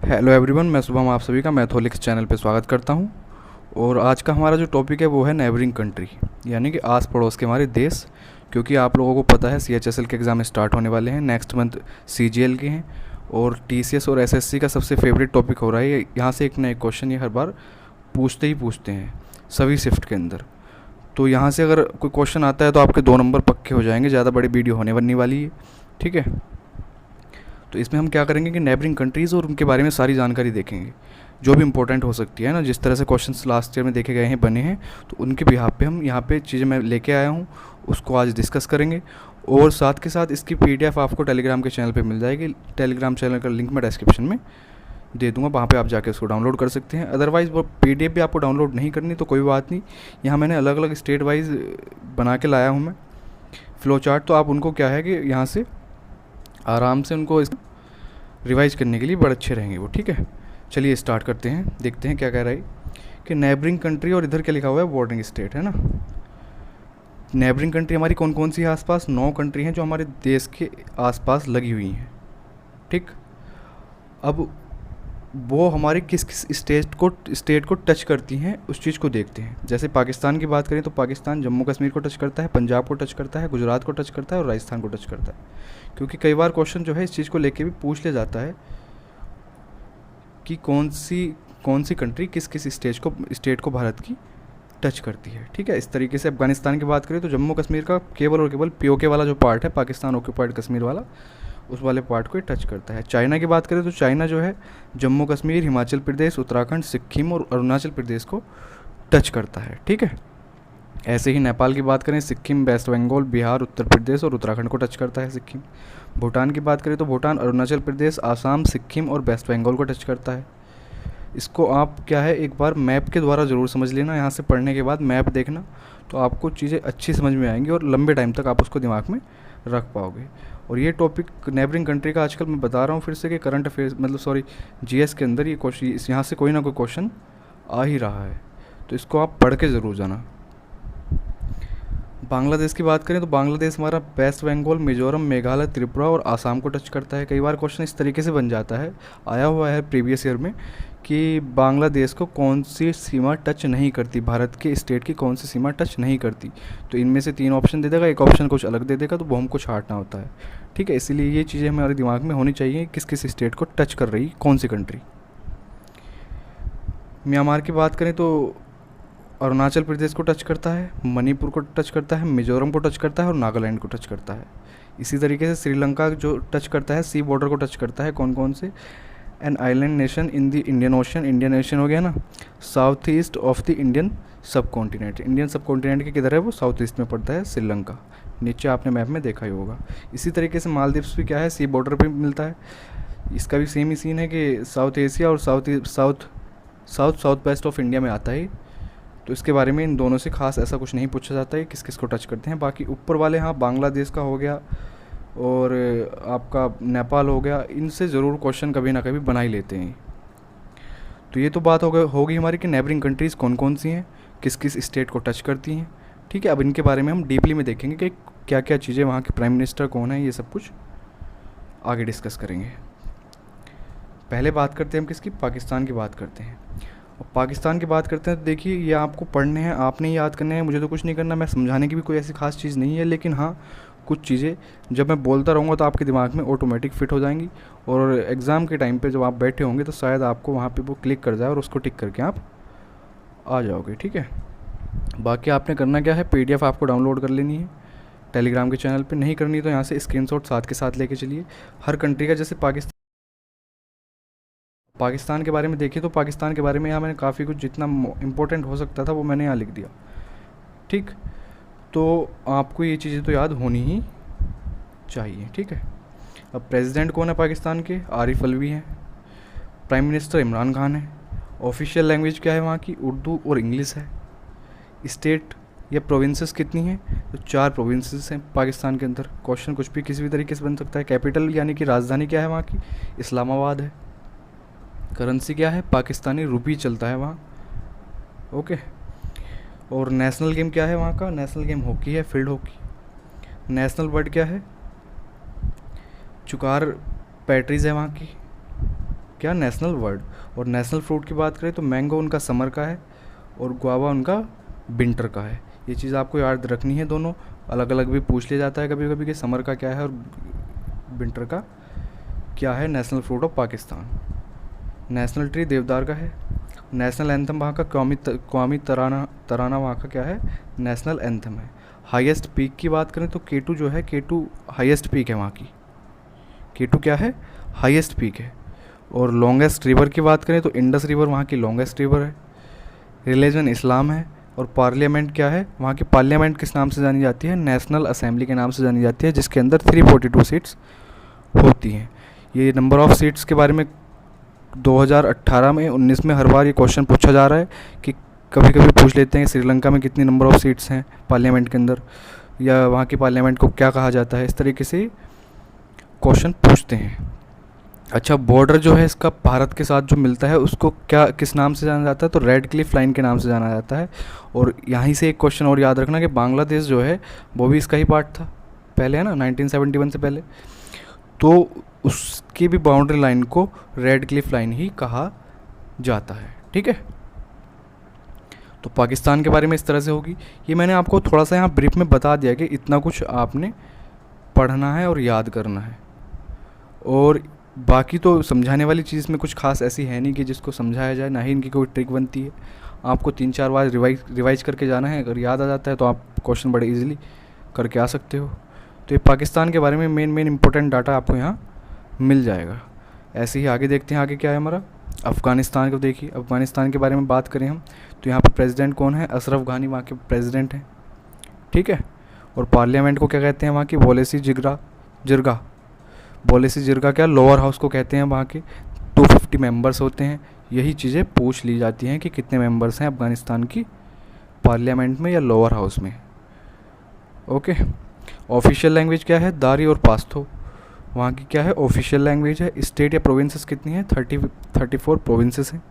Hello everyone, मैं शुभम आप सभी का मैथोलिक्स चैनल पे स्वागत करता हूँ। और आज का हमारा जो टॉपिक है वो है नेबरिंग कंट्री, यानी कि आस पड़ोस के हमारे देश। क्योंकि आप लोगों को पता है CHSL के एग्ज़ाम स्टार्ट होने वाले हैं, नेक्स्ट मंथ CGL के हैं। और TCS और SSC का सबसे फेवरेट टॉपिक हो रहा है यहाँ से एक ना एक क्वेश्चन ये हर बार पूछते ही पूछते हैं सभी शिफ्ट के अंदर। तो यहाँ से अगर कोई क्वेश्चन आता है तो आपके 2 नंबर पक्के हो जाएंगे, ज़्यादा बड़ी वीडियो होने बनने वाली है, ठीक है। तो इसमें हम क्या करेंगे कि नेबरिंग कंट्रीज़ और उनके बारे में सारी जानकारी देखेंगे जो भी इंपॉर्टेंट हो सकती है ना, जिस तरह से क्वेश्चंस लास्ट ईयर में देखे गए हैं बने हैं, तो उनके बिहाफ पे हम यहाँ पे चीज़ें मैं लेके आया हूँ, उसको आज डिस्कस करेंगे। और साथ के साथ इसकी PDF आपको टेलीग्राम के चैनल पे मिल जाएगी। टेलीग्राम चैनल का लिंक मैं डिस्क्रिप्शन में दे दूंगा, वहाँ पे आप जाके उसको डाउनलोड कर सकते हैं। अदरवाइज़ वो PDF भी आपको डाउनलोड नहीं करनी तो कोई बात नहीं, यहाँ मैंने अलग अलग स्टेट वाइज बना के लाया हूँ मैं फ़्लो चार्ट। तो आप उनको क्या है कि यहाँ से आराम से उनको रिवाइज करने के लिए बड़े अच्छे रहेंगे वो, ठीक है। चलिए स्टार्ट करते हैं, देखते हैं क्या कह रहा है कि नेबरिंग कंट्री, और इधर क्या लिखा हुआ है बॉर्डरिंग स्टेट, है ना। नेबरिंग कंट्री हमारी कौन कौन सी है आसपास? 9 कंट्री हैं जो हमारे देश के आसपास लगी हुई हैं, ठीक। अब वो हमारे किस किस स्टेट को टच करती हैं उस चीज़ को देखते हैं। जैसे पाकिस्तान की बात करें तो पाकिस्तान जम्मू कश्मीर को टच करता है, पंजाब को टच करता है, गुजरात को टच करता है और राजस्थान को टच करता है। क्योंकि कई बार क्वेश्चन जो है इस चीज़ को लेके भी पूछ ले जाता है कि कौन सी कंट्री किस किस स्टेट को भारत की टच करती है, ठीक है। इस तरीके से अफगानिस्तान की बात करें तो जम्मू कश्मीर का केवल और केवल POK वाला जो पार्ट है, पाकिस्तान ऑक्यूपाइड कश्मीर वाला, उस वाले पार्ट को टच करता है। चाइना की बात करें तो चाइना जो है जम्मू कश्मीर, हिमाचल प्रदेश, उत्तराखंड, सिक्किम और अरुणाचल प्रदेश को टच करता है, ठीक है। ऐसे ही नेपाल की बात करें, सिक्किम, वेस्ट बंगाल, बिहार, उत्तर प्रदेश और उत्तराखंड को टच करता है सिक्किम। भूटान की बात करें तो भूटान, अरुणाचल प्रदेश, आसाम, सिक्किम और वेस्ट बंगाल को टच करता है। इसको आप क्या है एक बार मैप के द्वारा ज़रूर समझ लेना, यहाँ से पढ़ने के बाद मैप देखना तो आपको चीज़ें अच्छी समझ में आएंगी और लंबे टाइम तक आप उसको दिमाग में रख पाओगे। और ये टॉपिक नेबरिंग कंट्री का आजकल मैं बता रहा हूँ फिर से कि करंट अफेयर्स मतलब सॉरी GS के अंदर ये क्वेश्चन, यहाँ से कोई ना कोई क्वेश्चन आ ही रहा है, तो इसको आप पढ़ के ज़रूर जाना। बांग्लादेश की बात करें तो बांग्लादेश हमारा वेस्ट बंगाल, मिजोरम, मेघालय, त्रिपुरा और आसाम को टच करता है। कई बार क्वेश्चन इस तरीके से बन जाता है, आया हुआ है प्रीवियस ईयर में, कि बांग्लादेश को कौन सी सीमा टच नहीं करती, भारत के स्टेट की कौन सी सीमा टच नहीं करती। तो इनमें से 3 ऑप्शन दे देगा, एक ऑप्शन कुछ अलग दे देगा, तो वो हमको छांटना होता है, ठीक है। इसीलिए ये चीज़ें हमारे दिमाग में होनी चाहिए, किस किस स्टेट को टच कर रही कौन सी कंट्री। म्यांमार की बात करें तो अरुणाचल प्रदेश को टच करता है, मणिपुर को टच करता है, मिजोरम को टच करता है और नागालैंड को टच करता है। इसी तरीके से श्रीलंका जो टच करता है, सी बॉर्डर को टच करता है, कौन कौन से? An island nation in the Indian ocean, Indian ocean हो गया ना, south east of the Indian सब कॉन्टिनेंट। इंडियन सब कॉन्टिनेंट के किधर है वो? साउथ ईस्ट में पड़ता है श्रीलंका, नीचे आपने मैप में देखा ही होगा। इसी तरीके से मालदीव्स भी क्या है, सी बॉर्डर पे मिलता है। इसका भी सेम ही सीन है कि साउथ एशिया और साउथ वेस्ट ऑफ इंडिया में आता है। तो इसके बारे में इन दोनों से खास ऐसा कुछ नहीं पूछा जाता है किस किस को टच करते हैं। बाकी ऊपर वाले हाँ बांग्लादेश का हो गया और आपका नेपाल हो गया, इनसे ज़रूर क्वेश्चन कभी ना कभी बना ही लेते हैं। तो ये तो बात होगी हमारी कि नेबरिंग कंट्रीज़ कौन कौन सी हैं, किस किस स्टेट को टच करती हैं, ठीक है। अब इनके बारे में हम डीपली में देखेंगे कि क्या क्या चीज़ें, वहाँ के प्राइम मिनिस्टर कौन है, ये सब कुछ आगे डिस्कस करेंगे। पहले बात करते हैं हम किसकी? पाकिस्तान की बात करते हैं। और पाकिस्तान की बात करते हैं तो देखिए ये आपको पढ़ने हैं, आपने याद करने हैं, मुझे तो कुछ नहीं करना, मैं समझाने की भी कोई ऐसी खास चीज़ नहीं है। लेकिन हाँ कुछ चीज़ें जब मैं बोलता रहूँगा तो आपके दिमाग में ऑटोमेटिक फिट हो जाएंगी, और एग्ज़ाम के टाइम पे जब आप बैठे होंगे तो शायद आपको वहाँ पे वो क्लिक कर जाए और उसको टिक करके आप आ जाओगे, ठीक है। बाकी आपने करना क्या है, PDF आपको डाउनलोड कर लेनी है टेलीग्राम के चैनल पे, नहीं करनी तो यहाँ से स्क्रीनशॉट साथ के साथ लेके चलिए। हर कंट्री का, जैसे पाकिस्तान के बारे में देखिए तो पाकिस्तान के बारे में यहाँ मैंने काफ़ी कुछ जितना इम्पोर्टेंट हो सकता था वो मैंने यहाँ लिख दिया, ठीक। तो आपको ये चीज़ें तो याद होनी ही चाहिए, ठीक है। अब प्रेसिडेंट कौन है पाकिस्तान के? आरिफ अलवी हैं। प्राइम मिनिस्टर इमरान खान है। ऑफिशियल लैंग्वेज क्या है वहाँ की? उर्दू और इंग्लिश है। स्टेट या प्रोविंसेस कितनी हैं? तो 4 प्रोविंसेस हैं पाकिस्तान के अंदर। क्वेश्चन कुछ भी किसी भी तरीके से बन सकता है। कैपिटल यानी कि राजधानी क्या है वहाँ की? इस्लामाबाद है। करेंसी क्या है? पाकिस्तानी रुपी चलता है वहाँ, ओके। और नेशनल गेम क्या है वहाँ का? नेशनल गेम हॉकी है, फील्ड हॉकी। नेशनल बर्ड क्या है? चुकार पैट्रीज है वहाँ की। क्या, नेशनल वर्ड। और नेशनल फ्रूट की बात करें तो मैंगो उनका समर का है और गुआवा उनका विंटर का है। ये चीज़ आपको याद रखनी है, दोनों अलग अलग भी पूछ लिया जाता है कभी कभी कि समर का क्या है और विंटर का क्या है। National fruit of Pakistan. National tree देवदार का है। नेशनल एंथम वहाँ का कौमी तराना वहाँ का क्या है, नेशनल एंथम है। हाईएस्ट पीक की बात करें तो केटू जो है, केटू हाईएस्ट पीक है वहाँ की। केटू क्या है, हाईएस्ट पीक है। और लॉन्गेस्ट रिवर की बात करें तो इंडस रिवर वहाँ की लॉन्गेस्ट रिवर है। रिलीजन इस्लाम है। और पार्लियामेंट क्या है, वहाँ की पार्लियामेंट किस नाम से जानी जाती है, नेशनल असेंबली के नाम से जानी जाती है, जिसके अंदर 342 सीट्स होती हैं। ये नंबर ऑफ़ सीट्स के बारे में 2018 में 19 में हर बार ये क्वेश्चन पूछा जा रहा है कि कभी कभी पूछ लेते हैं श्रीलंका में कितनी नंबर ऑफ़ सीट्स हैं पार्लियामेंट के अंदर, या वहाँ की पार्लियामेंट को क्या कहा जाता है, इस तरीके से क्वेश्चन पूछते हैं। अच्छा, बॉर्डर जो है इसका भारत के साथ जो मिलता है उसको क्या, किस नाम से जाना जाता है, तो रेड क्लिफ लाइन के नाम से जाना जाता है। और यहीं से एक क्वेश्चन और याद रखना कि बांग्लादेश जो है वो भी इसका ही पार्ट था पहले, है ना, 1971 से पहले। तो उसकी भी बाउंड्री लाइन को रेड क्लिफ लाइन ही कहा जाता है। ठीक है, तो पाकिस्तान के बारे में इस तरह से होगी। ये मैंने आपको थोड़ा सा यहाँ ब्रीफ में बता दिया कि इतना कुछ आपने पढ़ना है और याद करना है। और बाकी तो समझाने वाली चीज़ में कुछ खास ऐसी है नहीं कि जिसको समझाया जाए, ना ही इनकी कोई ट्रिक बनती है। आपको 3-4 बार रिवाइज करके जाना है, अगर याद आ जाता है तो आप क्वेश्चन बड़े इजीली करके आ सकते हो। तो ये पाकिस्तान के बारे में मेन इंपॉर्टेंट डाटा आपको यहाँ मिल जाएगा। ऐसे ही आगे देखते हैं, आगे क्या है हमारा, अफ़गानिस्तान को देखिए। अफ़गानिस्तान के बारे में बात करें हम तो यहाँ पर प्रेसिडेंट कौन है, अशरफ घानी वहाँ के प्रेसिडेंट हैं। ठीक है, और पार्लियामेंट को क्या कहते हैं वहाँ की, वोलेसी जिरगा। वोलेसी जिरगा क्या, लोअर हाउस को कहते हैं। वहाँ के 250 मेंबर्स होते हैं। यही चीज़ें पूछ ली जाती हैं कि कितने मेंबर्स हैं अफ़गानिस्तान की पार्लियामेंट में या लोअर हाउस में। ओके, ऑफिशियल लैंग्वेज क्या है, दारी और पास्थो वहाँ की क्या है, ऑफिशियल लैंग्वेज है। स्टेट या प्रोविंसेस कितनी है, 34 प्रोविंसेस हैं।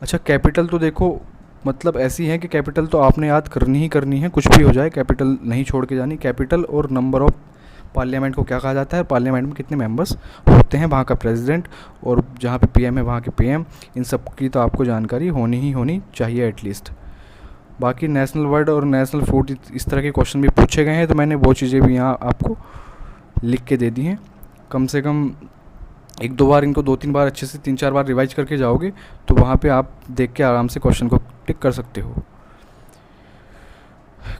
अच्छा, कैपिटल तो देखो मतलब ऐसी है कि कैपिटल तो आपने याद करनी ही करनी है, कुछ भी हो जाए कैपिटल नहीं छोड़ के जानी। कैपिटल और नंबर ऑफ पार्लियामेंट को क्या कहा जाता है, पार्लियामेंट में कितने मेंबर्स होते हैं, वहाँ का प्रेसिडेंट, और जहाँ पे पीएम है वहाँ के पीएम, इन सब की तो आपको जानकारी होनी चाहिए एटलीस्ट। बाकी नेशनल वर्ड और नेशनल फ्रूट इस तरह के क्वेश्चन भी पूछे गए हैं, तो मैंने वो चीज़ें भी यहाँ आपको लिख के दे दी हैं। कम से कम 1-2 बार इनको 2-3 बार अच्छे से 3-4 बार रिवाइज करके जाओगे तो वहाँ पे आप देख के आराम से क्वेश्चन को टिक कर सकते हो।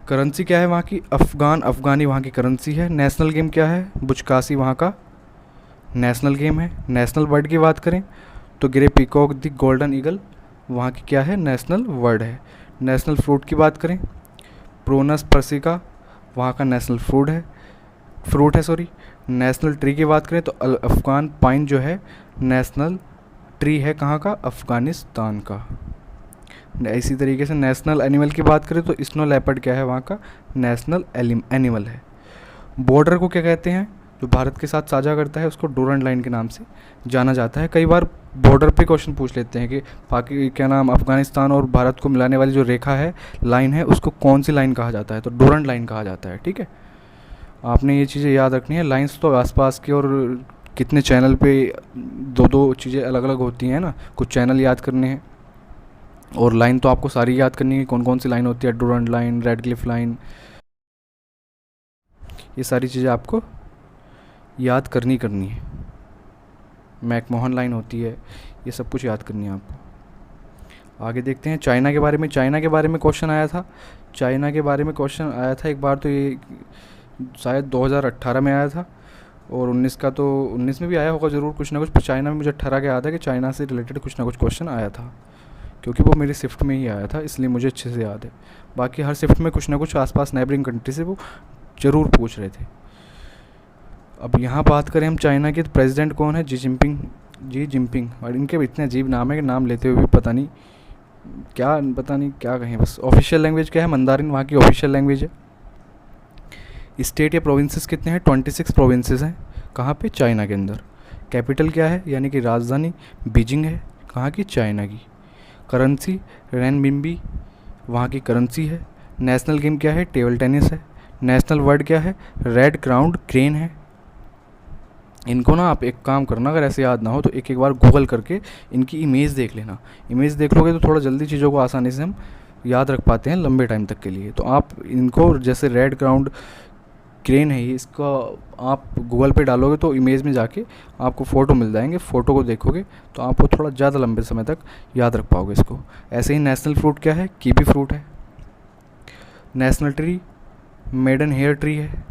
करेंसी क्या है वहाँ की, अफ़गानी वहाँ की करेंसी है। नेशनल गेम क्या है, बुचकासी वहाँ का नेशनल गेम है। नेशनल बर्ड की बात करें तो grey peacock the golden eagle वहाँ की क्या है, नेशनल बर्ड है। नेशनल फ्रूट की बात करें, प्रोनस पर्सिका वहाँ का नेशनल फ्रूट है। नेशनल ट्री की बात करें तो अफ़गान पाइन जो है नेशनल ट्री है, कहाँ का, अफ़गानिस्तान का। इसी तरीके से नेशनल एनिमल की बात करें तो स्नो लेपर्ड क्या है, वहाँ का नेशनल एनिमल है। बॉर्डर को क्या कहते हैं, जो भारत के साथ साझा करता है उसको डोरंड लाइन के नाम से जाना जाता है। कई बार बॉर्डर पे क्वेश्चन पूछ लेते हैं कि क्या नाम, अफ़गानिस्तान और भारत को मिलाने वाली जो रेखा है, लाइन है, उसको कौन सी लाइन कहा जाता है, तो डोरंड लाइन कहा जाता है। ठीक है, आपने ये चीज़ें याद रखनी है। लाइंस तो आसपास की, और कितने चैनल पे 2-2 चीज़ें अलग अलग होती हैं ना, कुछ चैनल याद करने हैं, और लाइन तो आपको सारी याद करनी है, कौन कौन सी लाइन होती है, Durand line, red Cliff line, ये सारी चीज़ें आपको याद करनी है। मैकमोहन लाइन होती है, ये सब कुछ याद करनी है आपको। आगे देखते हैं चाइना के बारे में। चाइना के बारे में क्वेश्चन आया था एक बार, तो ये शायद 2018 में आया था, और 19 का तो 19 में भी आया होगा ज़रूर कुछ ना कुछ। चाइना में मुझे 18 का याद है कि चाइना से रिलेटेड कुछ ना कुछ क्वेश्चन आया था, क्योंकि वो मेरी शिफ्ट में ही आया था, इसलिए मुझे अच्छे से याद है। बाकी हर शिफ्ट में कुछ ना कुछ आसपास नेबरिंग कंट्री से वो ज़रूर पूछ रहे थे। अब यहाँ बात करें हम चाइना के, तो प्रेसिडेंट कौन है, जी जिनपिंग। और इनके इतने अजीब नाम है कि नाम लेते हुए भी पता नहीं क्या कहें बस। ऑफिशियल लैंग्वेज क्या है, मंदारिन वहाँ की ऑफिशियल लैंग्वेज है। स्टेट या प्रोविंसेस कितने हैं, 26 प्रोविंसेस हैं, कहाँ पे, चाइना के अंदर। कैपिटल क्या है, यानी कि राजधानी बीजिंग है, कहाँ की, चाइना की। करेंसी रेनमिनबी वहाँ की करेंसी है। नेशनल गेम क्या है, टेबल टेनिस है। नेशनल वर्ड क्या है, रेड क्राउंड क्रेन है। इनको ना आप एक काम करना, अगर ऐसे याद ना हो तो एक एक बार गूगल करके इनकी इमेज देख लेना। इमेज देख लोगे तो थोड़ा जल्दी चीज़ों को आसानी से हम याद रख पाते हैं लंबे टाइम तक के लिए। तो आप इनको, जैसे रेड ग्राउंड क्रेन है ये, इसका आप गूगल पे डालोगे तो इमेज में जाके आपको फ़ोटो मिल जाएंगे। फ़ोटो को देखोगे तो आपको थोड़ा ज़्यादा लंबे समय तक याद रख पाओगे इसको। ऐसे ही नेशनल फ्रूट क्या है, कीवी फ्रूट है। National tree maidenhair tree है।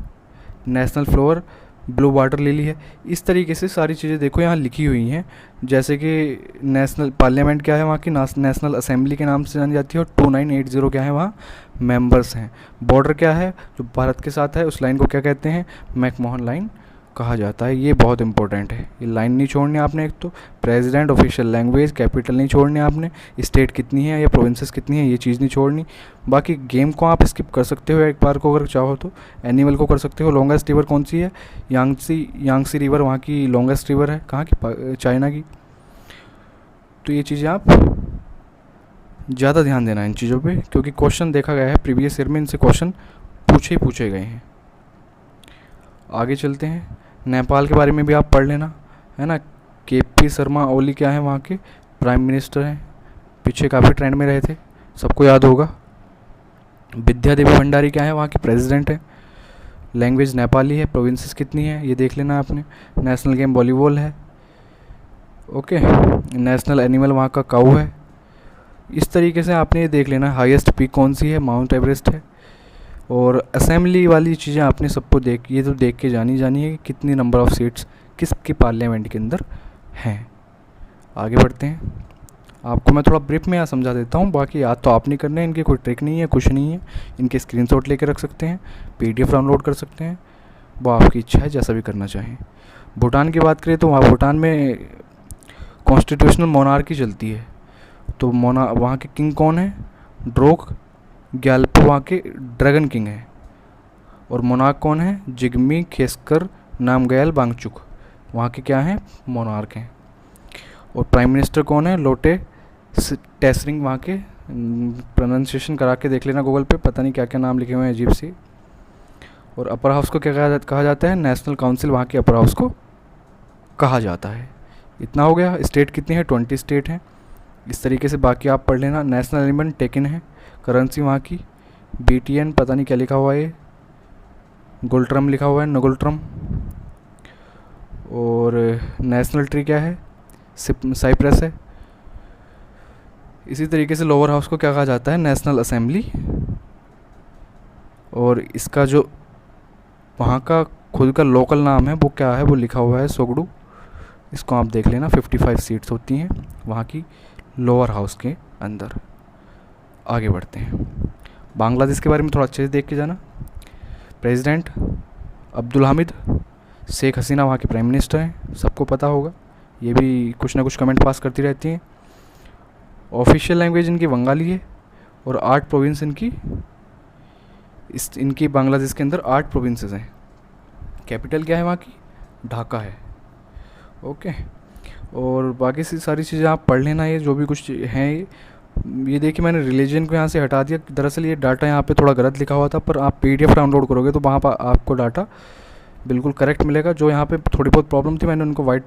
National flower blue water lily है। इस तरीके से सारी चीज़ें देखो यहाँ लिखी हुई हैं। जैसे कि नेशनल पार्लियामेंट क्या है वहाँ की, नेशनल असेंबली के नाम से जानी जाती है। और 2980 क्या है वहाँ मेंबर्स हैं। बॉर्डर क्या है जो भारत के साथ है, उस लाइन को क्या कहते हैं, मैकमोहन लाइन कहा जाता है। ये बहुत इंपॉर्टेंट है, ये लाइन नहीं छोड़नी आपने। एक तो प्रेसिडेंट, ऑफिशियल लैंग्वेज, कैपिटल नहीं छोड़नी आपने, स्टेट कितनी है या प्रोविंसेस कितनी है, ये चीज़ नहीं छोड़नी। बाकी गेम को आप स्किप कर सकते हो एक बार को अगर चाहो तो। एनिमल को कर सकते हो। लॉन्गेस्ट रिवर कौन सी है, यांगसी रिवर वहाँ की लॉन्गेस्ट रिवर है। कहाँ की, चाइना की। तो ये चीज़ें आप ज़्यादा ध्यान देना इन चीज़ों पे, क्योंकि क्वेश्चन देखा गया है प्रीवियस ईयर में इनसे क्वेश्चन पूछे गए हैं। आगे चलते हैं। नेपाल के बारे में भी आप पढ़ लेना, है ना। केपी शर्मा ओली क्या है वहाँ के प्राइम मिनिस्टर हैं, पीछे काफ़ी ट्रेंड में रहे थे, सबको याद होगा। विद्या देवी भंडारी क्या है वहाँ की प्रेसिडेंट है। लैंग्वेज नेपाली है। प्रोविंसेस कितनी है ये देख लेना आपने। नेशनल गेम वॉलीबॉल है। ओके। नेशनल एनिमल वहाँ का काऊ है। इस तरीके से आपने ये देख लेना। हाईएस्ट पीक कौन सी है, माउंट एवरेस्ट है। और असेंबली वाली चीज़ें आपने सबको ये तो देख के जानी है कि कितनी नंबर ऑफ़ सीट्स किसके पार्लियामेंट के अंदर हैं। आगे बढ़ते हैं। आपको मैं थोड़ा ब्रीफ में यहाँ समझा देता हूँ, बाकी याद तो आप नहीं करना है। इनकी कोई ट्रिक नहीं है, कुछ नहीं है। इनके स्क्रीनशॉट लेके रख सकते हैं, PDF डाउनलोड कर सकते हैं, वो आपकी इच्छा है, जैसा भी करना चाहें। भूटान की बात करें तो वहाँ भूटान में कॉन्स्टिट्यूशनल मोनार्की चलती है। तो वहाँ के किंग कौन है, ड्रोक ग्यालपो वहाँ के ड्रैगन किंग है। और मोनार्क कौन है, जिग्मी खेसकर नामग्याल वांगचुक वहाँ के क्या हैं, मोनार्क हैं। और प्राइम मिनिस्टर कौन है, लोटे टेसरिंग वहाँ के। प्रोनाउंसिएशन करा के देख लेना गूगल पे, पता नहीं क्या क्या नाम लिखे हुए हैं अजीब सी। और अपर हाउस को क्या कहा जाता है, नेशनल काउंसिल वहाँ के अपर हाउस को कहा जाता है। इतना हो गया। स्टेट कितनी है, 20 स्टेट हैं। इस तरीके से बाकी आप पढ़ लेना। नेशनल एलिमेंट टेकन है। करेंसी वहाँ की BTN, पता नहीं क्या लिखा हुआ है, गुलट्रम लिखा हुआ है, नगुलट्रम। और नेशनल ट्री क्या है, साइप्रस है। इसी तरीके से लोअर हाउस को क्या कहा जाता है, नेशनल असेंबली। और इसका जो वहाँ का खुद का लोकल नाम है वो क्या है, वो लिखा हुआ है सोगडू। इसको आप देख लेना। 55 सीट्स होती हैं वहाँ की लोअर हाउस के अंदर। आगे बढ़ते हैं। बांग्लादेश के बारे में थोड़ा अच्छे से देख के जाना। प्रेसिडेंट अब्दुल हामिद, शेख हसीना वहाँ के प्राइम मिनिस्टर हैं, सबको पता होगा। ये भी कुछ ना कुछ कमेंट पास करती रहती हैं। ऑफिशियल लैंग्वेज इनकी बंगाली है। और 8 प्रोविंस इनकी बांग्लादेश के अंदर 8 प्रोविंसेस हैं। कैपिटल क्या है वहाँ की, ढाका है। ओके। और बाकी से सारी चीज़ें आप पढ़ लेना। ये जो भी कुछ हैं ये देखिए, मैंने रिलीजन को यहाँ से हटा दिया। दरअसल ये डाटा यहाँ पे थोड़ा गलत लिखा हुआ था, पर आप PDF डाउनलोड करोगे तो वहाँ पर आपको डाटा बिल्कुल करेक्ट मिलेगा। जो यहाँ पे थोड़ी बहुत प्रॉब्लम थी मैंने उनको वाइट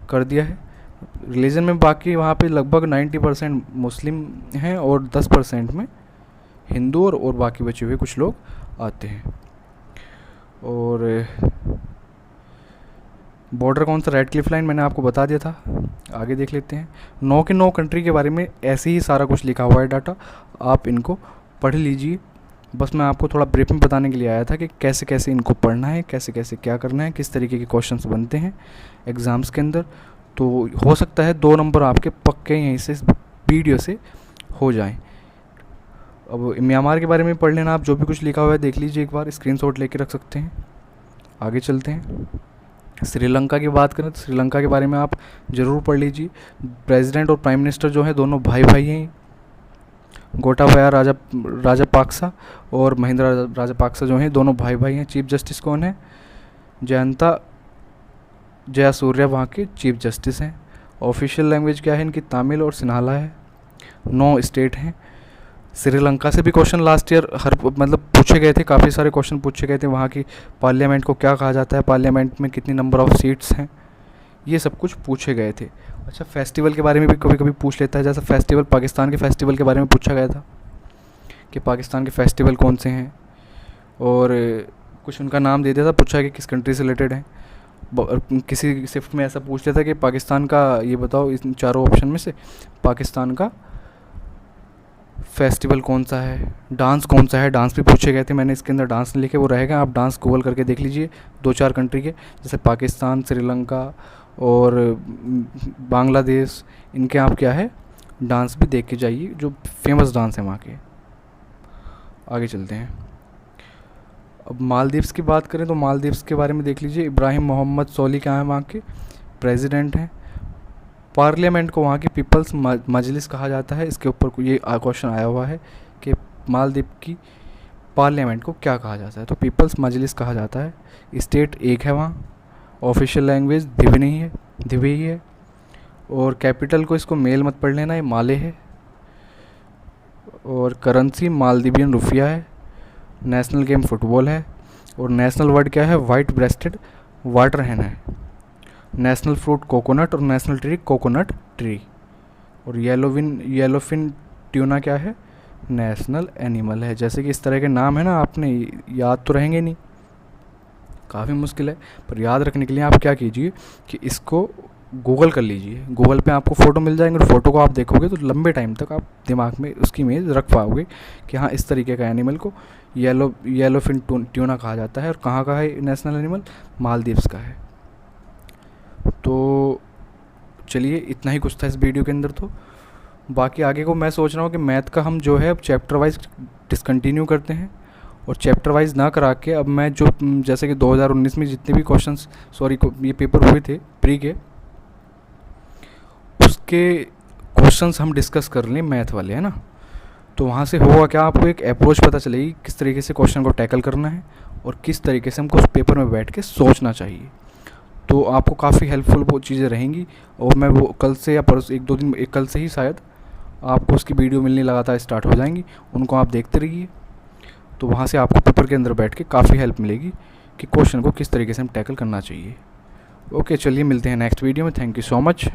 कर दिया है। रिलीजन में बाकी वहाँ पे लगभग 90% मुस्लिम हैं और 10% में हिंदू और बाकी बचे हुए कुछ लोग आते हैं। और बॉर्डर कौन सा, रेड क्लिफ लाइन, मैंने आपको बता दिया था। आगे देख लेते हैं। 9 के 9 कंट्री के बारे में ऐसे ही सारा कुछ लिखा हुआ है डाटा, आप इनको पढ़ लीजिए। बस मैं आपको थोड़ा ब्रीफ में बताने के लिए आया था कि कैसे कैसे इनको पढ़ना है, कैसे कैसे क्या करना है, किस तरीके के क्वेश्चंस बनते हैं एग्ज़ाम्स के अंदर। तो हो सकता है 2 नंबर आपके पक्के यहीं से वीडियो से हो जाएं। अब म्यांमार के बारे में पढ़ लेना आप, जो भी कुछ लिखा हुआ है देख लीजिए एक बार, स्क्रीनशॉट लेके रख सकते हैं। आगे चलते हैं। श्रीलंका की बात करें तो श्रीलंका के बारे में आप ज़रूर पढ़ लीजिए। प्रेसिडेंट और प्राइम मिनिस्टर जो हैं दोनों भाई हैं। गोटाबाया राजापाक्सा और महिंद्रा राजापाक्सा जो हैं दोनों भाई हैं। चीफ जस्टिस कौन है, जयंता जयासूर्या वहाँ के चीफ जस्टिस हैं। ऑफिशियल लैंग्वेज क्या है इनकी, तमिल और सिन्हाला है। 9 स्टेट हैं। श्रीलंका से भी क्वेश्चन लास्ट ईयर मतलब पूछे गए थे, काफ़ी सारे क्वेश्चन पूछे गए थे। वहाँ की पार्लियामेंट को क्या कहा जाता है, पार्लियामेंट में कितनी नंबर ऑफ़ सीट्स हैं, ये सब कुछ पूछे गए थे। अच्छा, फेस्टिवल के बारे में भी कभी कभी पूछ लेता है, जैसे फेस्टिवल, पाकिस्तान के फेस्टिवल के बारे में पूछा गया था कि पाकिस्तान के फेस्टिवल कौन से हैं, और कुछ उनका नाम दे दिया था, पूछा कि किस कंट्री से रिलेटेड हैं। किसी शिफ्ट में ऐसा पूछ लिया था कि पाकिस्तान का ये बताओ, इन चारों ऑप्शन में से पाकिस्तान का फेस्टिवल कौन सा है, डांस कौन सा है, डांस भी पूछे गए थे। मैंने इसके अंदर डांस लिखे, वो रहेगा, आप डांस गूगल करके देख लीजिए। 2-4 कंट्री के, जैसे पाकिस्तान, श्रीलंका और बांग्लादेश, इनके आप क्या है डांस भी देख के जाइए, जो फेमस डांस है वहाँ के। आगे चलते हैं। अब मालदीव्स की बात करें तो मालदीव्स के बारे में देख लीजिए। इब्राहिम मोहम्मद सोली क्या है, वहाँ के प्रेसिडेंट हैं। पार्लियामेंट को वहाँ की पीपल्स मजलिस कहा जाता है। इसके ऊपर ये क्वेश्चन आया हुआ है कि मालदीव की पार्लियामेंट को क्या कहा जाता है, तो पीपल्स मजलिस कहा जाता है। स्टेट एक है वहाँ, ऑफिशियल लैंग्वेज दिवी ही है, और कैपिटल को इसको मेल मत पढ़ लेना, ये माले है, और करेंसी मालदीवियन रुपया है। नेशनल गेम फुटबॉल है, और नेशनल वर्ड क्या है, वाइट ब्रेस्टेड वाटर हैन है। नेशनल फ्रूट कोकोनट, और नेशनल ट्री कोकोनट ट्री। और येलोफिन ट्यूना क्या है, नेशनल एनिमल है। जैसे कि इस तरह के नाम है ना, आपने याद तो रहेंगे नहीं, काफ़ी मुश्किल है, पर याद रखने के लिए आप क्या कीजिए कि इसको गूगल कर लीजिए। गूगल पे आपको फ़ोटो मिल जाएंगे, और फ़ोटो को आप देखोगे तो लंबे टाइम तक आप दिमाग में उसकी इमेज रख पाओगे कि हाँ, इस तरीके का एनिमल को येलोफिन ट्यूना कहा जाता है। और कहाँ का है नेशनल एनिमल, मालदीव्स का है। तो चलिए, इतना ही कुछ था इस वीडियो के अंदर। तो बाकी आगे को मैं सोच रहा हूँ कि मैथ का हम जो है अब चैप्टर वाइज डिसकंटिन्यू करते हैं, और चैप्टर वाइज ना करा के अब मैं जो जैसे कि 2019 में जितने भी क्वेश्चंस ये पेपर हुए थे प्री के, उसके क्वेश्चंस हम डिस्कस कर लें, मैथ वाले, है ना। तो वहाँ से होगा क्या, आपको एक अप्रोच पता चलेगी किस तरीके से क्वेश्चन को टैकल करना है, और किस तरीके से हमको उस पेपर में बैठ के सोचना चाहिए। तो आपको काफ़ी हेल्पफुल वो चीज़ें रहेंगी। और मैं वो कल से या परसों, 1-2 दिन, कल से ही शायद आपको उसकी वीडियो मिलने लगातार स्टार्ट हो जाएंगी, उनको आप देखते रहिए। तो वहाँ से आपको पेपर के अंदर बैठ के काफ़ी हेल्प मिलेगी कि क्वेश्चन को किस तरीके से हम टैकल करना चाहिए। ओके, चलिए मिलते हैं नेक्स्ट वीडियो में। Thank you so much.